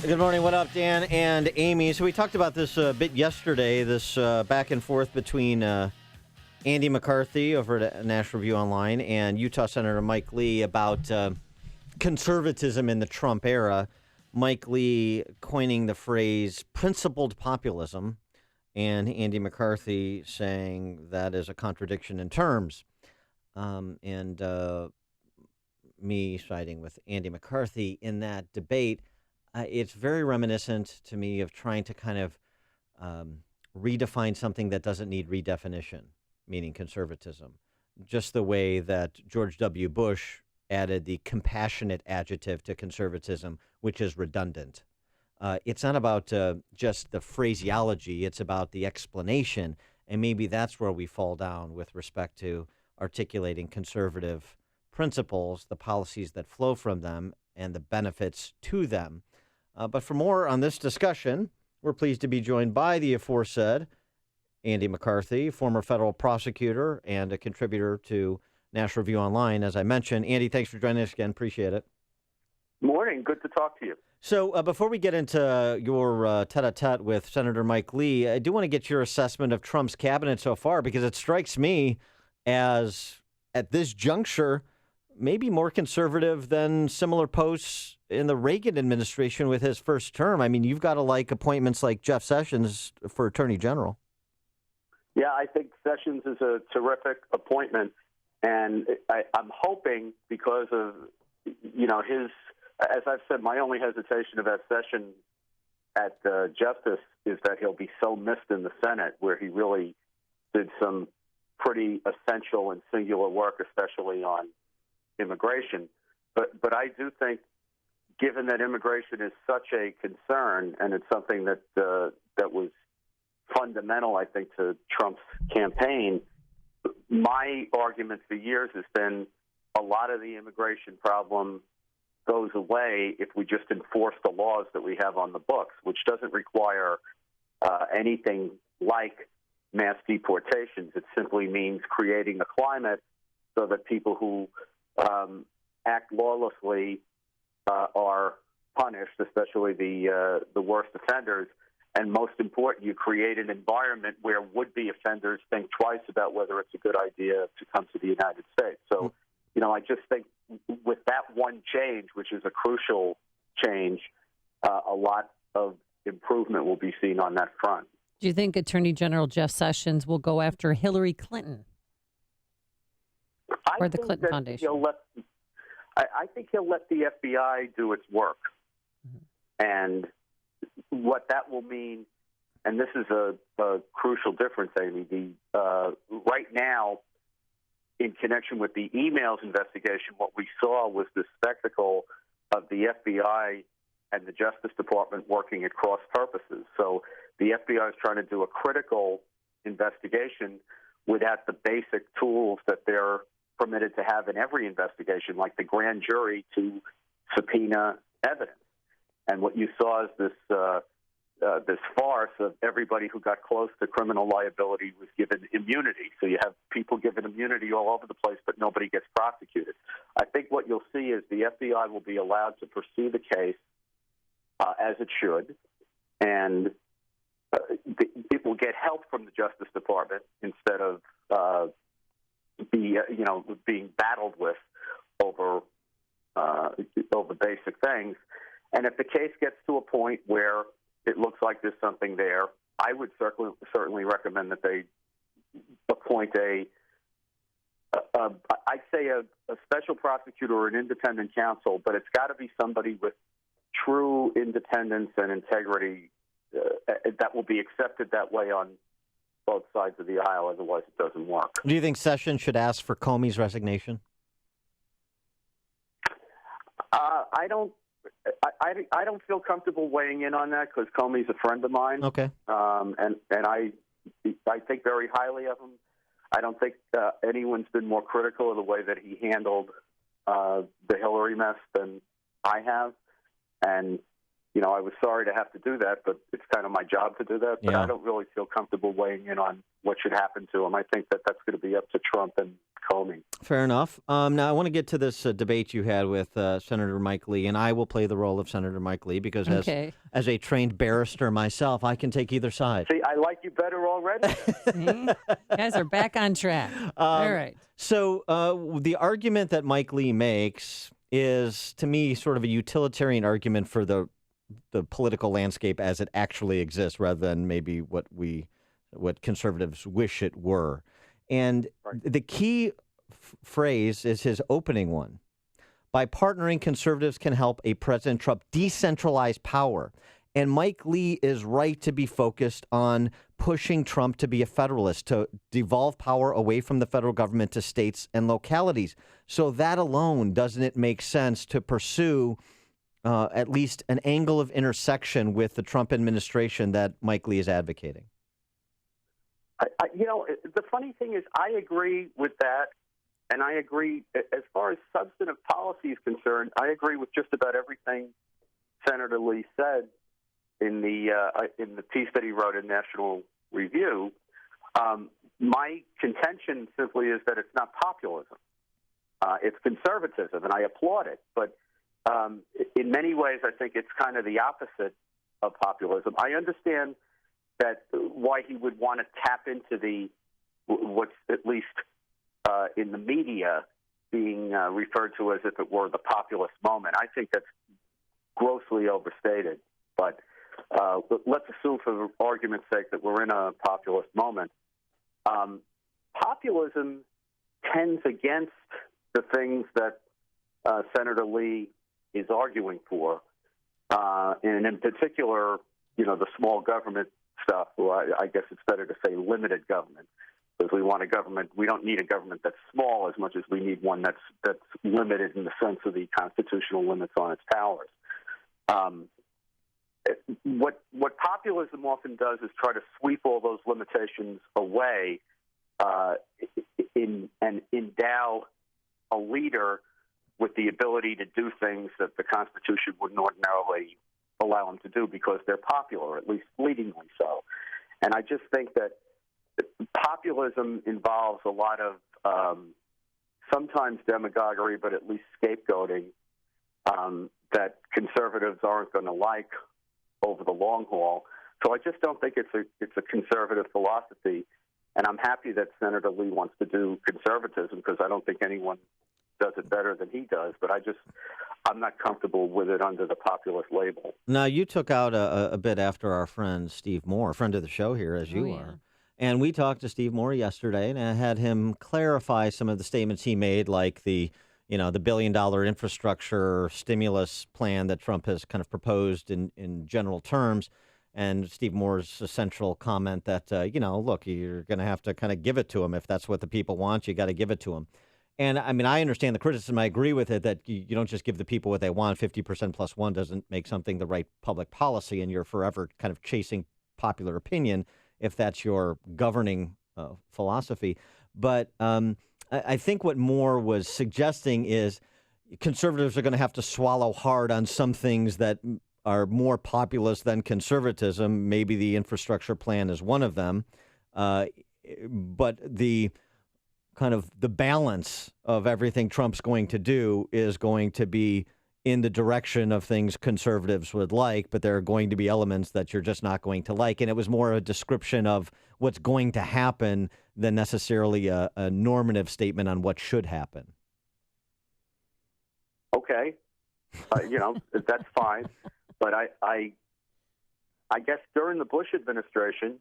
Good morning. What up, Dan and Amy? So we talked about this a bit yesterday, this back and forth between Andy McCarthy over at National Review Online and Utah Senator Mike Lee about conservatism in the Trump era. Mike Lee coining the phrase principled populism, and Andy McCarthy saying that is a contradiction in terms. And me siding with Andy McCarthy in that debate. It's very reminiscent to me of trying to kind of redefine something that doesn't need redefinition, meaning conservatism, just the way that George W. Bush added the compassionate adjective to conservatism, which is redundant. It's not about just the phraseology, it's about the explanation, and maybe that's where we fall down with respect to articulating conservative principles, the policies that flow from them, and the benefits to them. But for more on this discussion, we're pleased to be joined by the aforesaid Andy McCarthy, former federal prosecutor and a contributor to National Review Online. As I mentioned, Andy, thanks for joining us again. Appreciate it. Morning. Good to talk to you. So before we get into your tete-a-tete with Senator Mike Lee, I do want to get your assessment of Trump's cabinet so far, because it strikes me as, at this juncture, maybe more conservative than similar posts in the Reagan administration with his first term. I mean, you've got to like appointments like Jeff Sessions for Attorney General. Yeah, I think Sessions is a terrific appointment, and I'm hoping because of, his, as I've said, my only hesitation about Sessions at Justice is that he'll be so missed in the Senate, where he really did some pretty essential and singular work, especially on immigration. But I do think, given that immigration is such a concern, and it's something that that was fundamental, I think, to Trump's campaign, my argument for years has been a lot of the immigration problem goes away if we just enforce the laws that we have on the books, which doesn't require anything like mass deportations. It simply means creating a climate so that people who act lawlessly are punished, especially the worst offenders. And most important, you create an environment where would-be offenders think twice about whether it's a good idea to come to the United States. So, I just think with that one change, which is a crucial change, a lot of improvement will be seen on that front. Do you think Attorney General Jeff Sessions will go after Hillary Clinton or the Clinton Foundation? I think he'll let the FBI do its work. And what that will mean, and this is a crucial difference, Amy, right now, in connection with the emails investigation, what we saw was the spectacle of the FBI and the Justice Department working at cross purposes. So the FBI is trying to do a critical investigation without the basic tools that they're permitted to have in every investigation, like the grand jury to subpoena evidence. And what you saw is this farce of everybody who got close to criminal liability was given immunity. So you have people given immunity all over the place, but nobody gets prosecuted. I think what you'll see is the FBI will be allowed to pursue the case as it should, and it will get help from the Justice Department instead of being battled with over basic things. And if the case gets to a point where it looks like there's something there, I would certainly recommend that they appoint a special prosecutor or an independent counsel, but it's got to be somebody with true independence and integrity that will be accepted that way on both sides of the aisle. Otherwise, it doesn't work. Do you think Sessions should ask for Comey's resignation? I don't feel comfortable weighing in on that because Comey's a friend of mine. Okay. And I think very highly of him. I don't think anyone's been more critical of the way that he handled the Hillary mess than I have. And I was sorry to have to do that, but it's kind of my job to do that. But Yeah. I don't really feel comfortable weighing in on what should happen to him. I think that that's going to be up to Trump and Comey. Fair enough. Now, I want to get to this debate you had with Senator Mike Lee, and I will play the role of Senator Mike Lee because Okay. as a trained barrister myself, I can take either side. See, I like you better already. See? You guys are back on track. All right. So the argument that Mike Lee makes is, to me, sort of a utilitarian argument for the political landscape as it actually exists, rather than maybe what conservatives wish it were. And the key phrase is his opening one. By partnering, conservatives can help a President Trump decentralize power. And Mike Lee is right to be focused on pushing Trump to be a federalist, to devolve power away from the federal government to states and localities. So that alone, doesn't it make sense to pursue at least an angle of intersection with the Trump administration that Mike Lee is advocating? The funny thing is, I agree with that, and I agree as far as substantive policy is concerned. I agree with just about everything Senator Lee said in the piece that he wrote in National Review. My contention simply is that it's not populism; it's conservatism, and I applaud it. But in many ways, I think it's kind of the opposite of populism. I understand that why he would want to tap into what's at least in the media being referred to as if it were the populist moment. I think that's grossly overstated. But let's assume, for argument's sake, that we're in a populist moment. Populism tends against the things that Senator Lee is arguing for, and in particular, the small government stuff. Well, I guess it's better to say limited government, because we want a government. We don't need a government that's small as much as we need one that's limited in the sense of the constitutional limits on its powers. What populism often does is try to sweep all those limitations away and endow a leader with the ability to do things that the Constitution wouldn't ordinarily allow them to do because they're popular, at least fleetingly so. And I just think that populism involves a lot of sometimes demagoguery, but at least scapegoating that conservatives aren't going to like over the long haul. So I just don't think it's a conservative philosophy. And I'm happy that Senator Lee wants to do conservatism, because I don't think anyone does it better than he does. But I'm not comfortable with it under the populist label. Now, you took out a bit after our friend Steve Moore, a friend of the show here, as you are. And we talked to Steve Moore yesterday, and I had him clarify some of the statements he made, like the $1 billion infrastructure stimulus plan that Trump has kind of proposed in general terms. And Steve Moore's essential comment that, look, you're going to have to kind of give it to him. If that's what the people want, you got to give it to them. And I mean, I understand the criticism. I agree with it that you don't just give the people what they want. 50% plus one doesn't make something the right public policy, and you're forever kind of chasing popular opinion if that's your governing philosophy. But I think what Moore was suggesting is conservatives are going to have to swallow hard on some things that are more populist than conservatism. Maybe the infrastructure plan is one of them. But the kind of the balance of everything Trump's going to do is going to be in the direction of things conservatives would like, but there are going to be elements that you're just not going to like. And it was more a description of what's going to happen than necessarily a normative statement on what should happen. Okay. That's fine. But I guess during the Bush administration,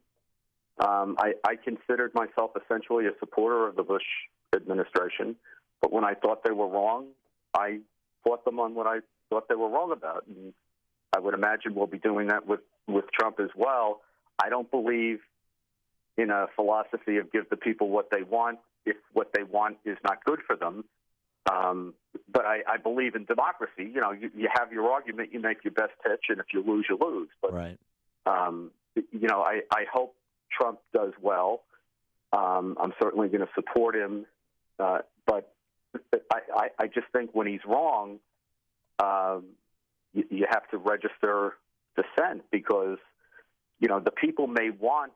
I considered myself essentially a supporter of the Bush administration. But when I thought they were wrong, I fought them on what I thought they were wrong about. And I would imagine we'll be doing that with Trump as well. I don't believe in a philosophy of give the people what they want if what they want is not good for them. But I believe in democracy. You have your argument, you make your best pitch, and if you lose, you lose. But, right. I hope Trump does well. I'm certainly going to support him. But I just think when he's wrong, you have to register dissent because, the people may want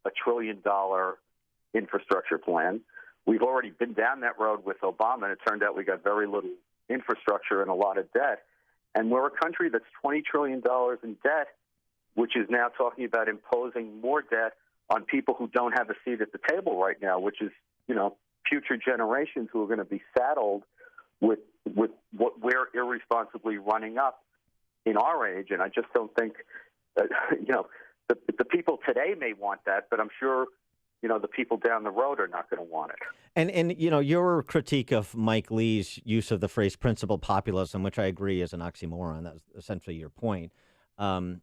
a $1 trillion infrastructure plan. We've already been down that road with Obama, and it turned out we got very little infrastructure and a lot of debt. And we're a country that's $20 trillion in debt, which is now talking about imposing more debt on people who don't have a seat at the table right now, which is, future generations who are going to be saddled with what we're irresponsibly running up in our age. And I just don't think, the people today may want that, but I'm sure, the people down the road are not going to want it. And your critique of Mike Lee's use of the phrase principled populism, which I agree is an oxymoron, that's essentially your point. Does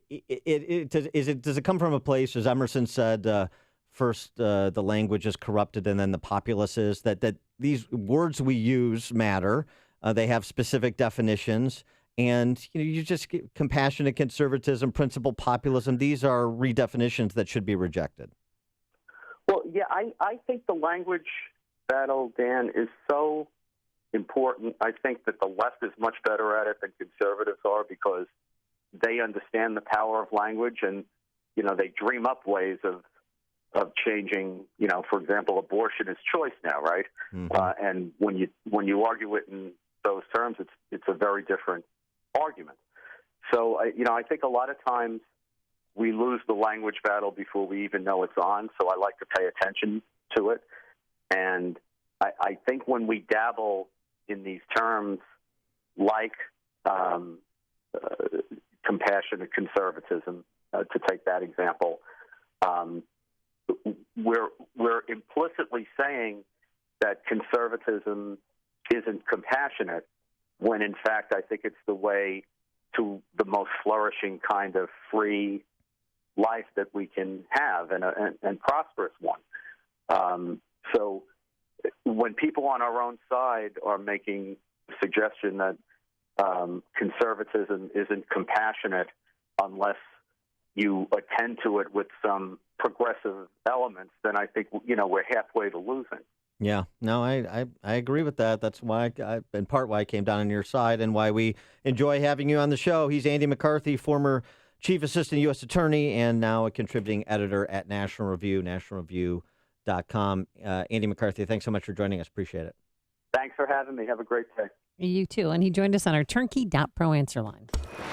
it come from a place, as Emerson said, first the language is corrupted and then the populace is, that these words we use matter. They have specific definitions. And you just get compassionate conservatism, principled populism. These are redefinitions that should be rejected. Well, yeah, I think the language battle, Dan, is so important. I think that the left is much better at it than conservatives are because they understand the power of language and, they dream up ways of changing, for example, abortion is choice now, right? Mm-hmm. And when you argue it in those terms, it's a very different argument. So, I think a lot of times we lose the language battle before we even know it's on, so I like to pay attention to it. And I think when we dabble in these terms like compassionate conservatism, to take that example, we're implicitly saying that conservatism isn't compassionate, when in fact I think it's the way to the most flourishing kind of free life that we can have and prosperous one. So when people on our own side are making the suggestion that conservatism isn't compassionate unless you attend to it with some progressive elements, then I think, we're halfway to losing. Yeah, no, I agree with that. That's why, in part, why I came down on your side and why we enjoy having you on the show. He's Andy McCarthy, former Chief Assistant U.S. Attorney and now a contributing editor at National Review, nationalreview.com. Andy McCarthy, thanks so much for joining us. Appreciate it. Thanks for having me. Have a great day. You too. And he joined us on our turnkey.pro answer line.